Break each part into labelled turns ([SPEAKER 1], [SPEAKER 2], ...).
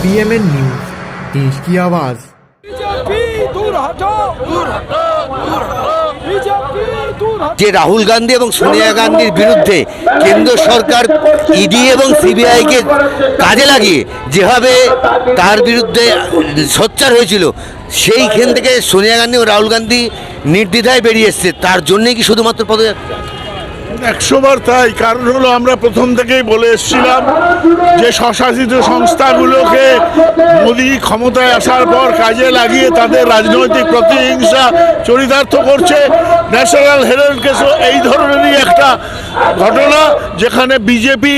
[SPEAKER 1] PMN news, देश की आवाज।
[SPEAKER 2] যে রাহুল গান্ধী এবং সোনিয়া গান্ধীর বিরুদ্ধে কেন্দ্র সরকার ইডি এবং সিবিআইকে কাজে লাগিয়ে যেভাবে তার বিরুদ্ধে সোচ্চার হয়েছিল, সেইখান থেকে সোনিয়া গান্ধী ও রাহুল গান্ধী নির্দ্বিধায় বেরিয়ে এসছে। তার জন্যই কি শুধুমাত্র পদযাত্রা?
[SPEAKER 3] 100 বার তাই। কারণ হলো আমরা প্রথম থেকেই বলে এসেছিলাম যে স্বশাসিত সংস্থাগুলোকে মোদি ক্ষমতায় আসার পর কাজে লাগিয়ে তাদের রাজনৈতিক প্রতিহিংসা চরিতার্থ করছে। ন্যাশনাল হেরাল্ড কেসও এই ধরনেরই একটা ঘটনা, যেখানে বিজেপি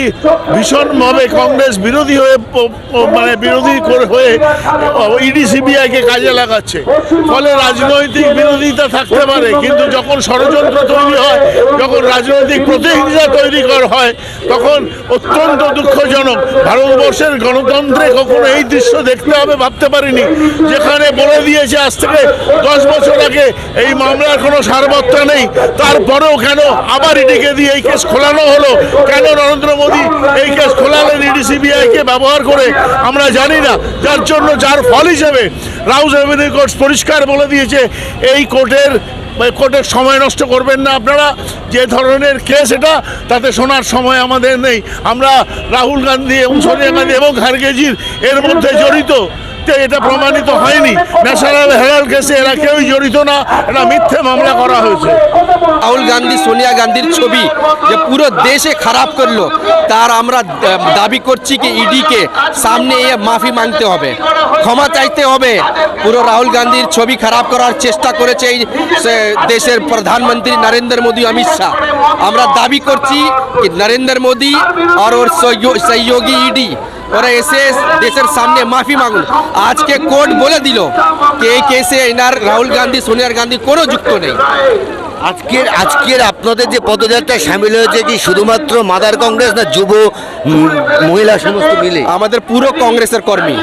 [SPEAKER 3] ভীষণভাবে কংগ্রেস বিরোধী হয়ে হয়ে ইডি সিবিআইকে কাজে লাগাচ্ছে। ফলে রাজনৈতিক বিরোধিতা থাকতে পারে, কিন্তু যখন ষড়যন্ত্র তৈরি হয়, যখন রাজনৈতিক প্রতিহিংসা তৈরি করা হয়, তখন অত্যন্ত দুঃখজনক। ভারতবর্ষের গণতন্ত্রে কখনো এই দৃশ্য দেখতে হবে ভাবতে পারিনি, যেখানে বলে দিয়েছে আজ থেকে 10 বছর আগে এই মামলার কোনো সারবত্তা নেই। তারপরেও কেন আবার ইডিকে দিয়ে এই কেস খোলানো হলো? কেন নরেন্দ্র মোদী এই কেস খোলালেন ইডি সিবিআইকে ব্যবহার করে? আমরা জানি না। যার ফল হিসেবে রাউজ এভিনিউ কোর্ট পরিষ্কার বলে দিয়েছে এই কোর্টের সময় নষ্ট করবেন না আপনারা। যে ধরনের কেস এটা, তাতে শোনার সময় আমাদের নেই। আমরা রাহুল গান্ধী এবং সোনিয়া গান্ধী এবং খারগেজির এর মধ্যে জড়িত, এটা প্রমাণিত হয়নি। ন্যাশনাল হেরাল্ড কেসে এরা কেউই জড়িত না, এটা মিথ্যে মামলা করা হয়েছে।
[SPEAKER 4] রাহুল গান্ধী সোনিয়া গান্ধীর ছবি যে পুরো দেশে খারাপ করলো, তার আমরা দাবি করছি কি ইডিকে সামনে এ মাফি মাংতে হবে, ক্ষমা চাইতে হবে। পুরো রাহুল গান্ধীর ছবি খারাপ করার চেষ্টা করেছে এই দেশের প্রধানমন্ত্রী নরেন্দ্র মোদী, অমিত শাহ। আমরা দাবি করছি কি নরেন্দ্র মোদী আর ওর সহযোগী ইডি ওরা এসে দেশের সামনে মাফি মাগুন। আজকে কোর্ট বলে দিল যে এই কেসে এনার রাহুল গান্ধী সোনিয়া গান্ধী কোনো যুক্ত নেই।
[SPEAKER 2] আজকের আপনাদের যে পদযাত্রায় সামিল হয়েছে কি শুধুমাত্র মাদার কংগ্রেস, না যুব মহিলা সমস্ত মিলে?
[SPEAKER 4] আমাদের পুরো কংগ্রেসের কর্মী,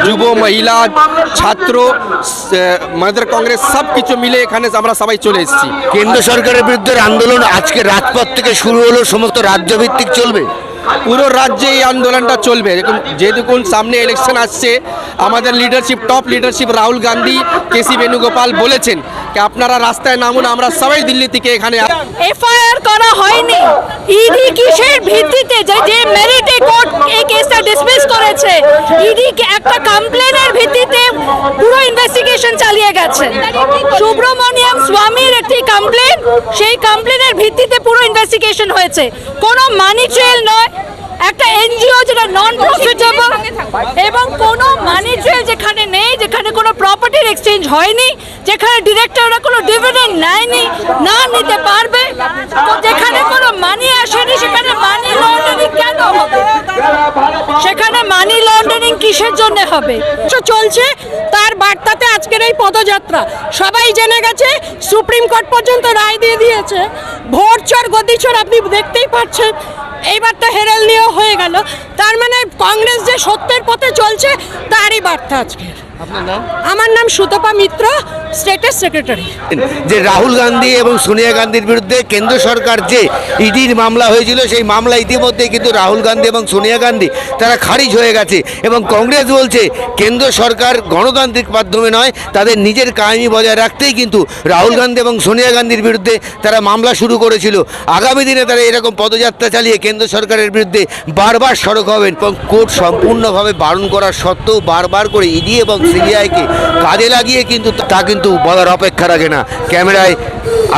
[SPEAKER 4] যুব মহিলা ছাত্র মাদার কংগ্রেস সব কিছু মিলে এখানে আমরা সবাই চলে এসেছি।
[SPEAKER 2] কেন্দ্র সরকারের বিরুদ্ধে আন্দোলন আজকে রাজপথ থেকে শুরু হলো, সমস্ত রাজ্যভিত্তিক চলবে?
[SPEAKER 4] পুরো রাজ্যে এই আন্দোলনটা চলবে। যেহেতু সামনে ইলেকশন আসছে, আমাদের leadership, top leadership Rahul Gandhi, K C Venugopal বলেছেন যে আপনারা রাস্তায় নামুন, আমরা সবাই দিল্লি থেকে এখানে।
[SPEAKER 5] এফআইআর করা হয়নি, ইডি কিসের ভিত্তিতে যে মেরিটে কোর্ট এই কেসটা ডিসমিস করেছে? ইডি একটা কমপ্লেনের ভিত্তিতে পুরো ইনভেস্টিগেশন চালিয়ে গেছে। সুব্রমণিয়াম স্বামীর একটি কমপ্লেন, সেই কমপ্লেনের ভিত্তিতে পুরো ইনভেস্টিগেশন হয়েছে। কোনো মানি ট্রেল নয়, একটা এনজিও যেটা নন প্রফিটেবল, এবং কোনো মানি ট্রেল যেখানে নেই, যেখানে কোনো প্রপার্টির এক্সচেঞ্জ হয়নি, যেখানে ডিরেক্টররা কোনো ডিভিডেন্ড নেয়নি, না নিতে পারবে, তো যেখানে কোনো মানি আসেনি সেখানে মানি লন্ডারিং কেন হবে? সেখানে মানি লন্ডারিং কিসের জন্য হবে? চলছে তার বার্তাতে আজকের এই পদযাত্রা। সবাই জেনে গেছে, সুপ্রিম কোর্ট পর্যন্ত রায় দিয়ে দিয়েছে। ভোট চোর গদি চোর আপনি দেখতেই পাচ্ছেন। এইবার তো হেরাল নিয়েও হয়ে গেল। তার মানে কংগ্রেস যে সত্যের পথে চলছে তারই বার্তা আজকে। আমার নাম সুতপা মিত্র, স্টেটের সেক্রেটারি।
[SPEAKER 2] যে রাহুল গান্ধী এবং সোনিয়া গান্ধীর বিরুদ্ধে কেন্দ্র সরকার যে ইডির মামলা হয়েছিল, সেই মামলা ইতিমধ্যে কিন্তু রাহুল গান্ধী এবং সোনিয়া গান্ধী তারা খারিজ হয়ে গেছে। এবং কংগ্রেস বলছে কেন্দ্র সরকার গণতান্ত্রিক মাধ্যমে নয়, তাদের নিজের কাহিনী বজায় রাখতেই কিন্তু রাহুল গান্ধী এবং সোনিয়া গান্ধীর বিরুদ্ধে তারা মামলা শুরু করেছিল। আগামী দিনে তারা এরকম পদযাত্রা চালিয়ে কেন্দ্র সরকারের বিরুদ্ধে বারবার সরব হবেন। এবং কোর্ট সম্পূর্ণভাবে বারণ করার সত্ত্বেও বারবার করে ইডি এবং সিবিআইকে কাজে লাগিয়ে কিন্তু তা কিন্তু বলার অপেক্ষা রাখে না। ক্যামেরায়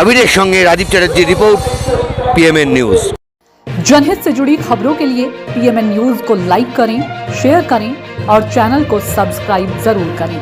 [SPEAKER 2] আবিরের সঙ্গে Rajib Chatterjee report, PMN news.
[SPEAKER 6] जनहित से जुड़ी खबरों के लिए पीएमएन न्यूज को लाइक करें, शेयर करें और चैनल को सब्सक्राइब जरूर करें।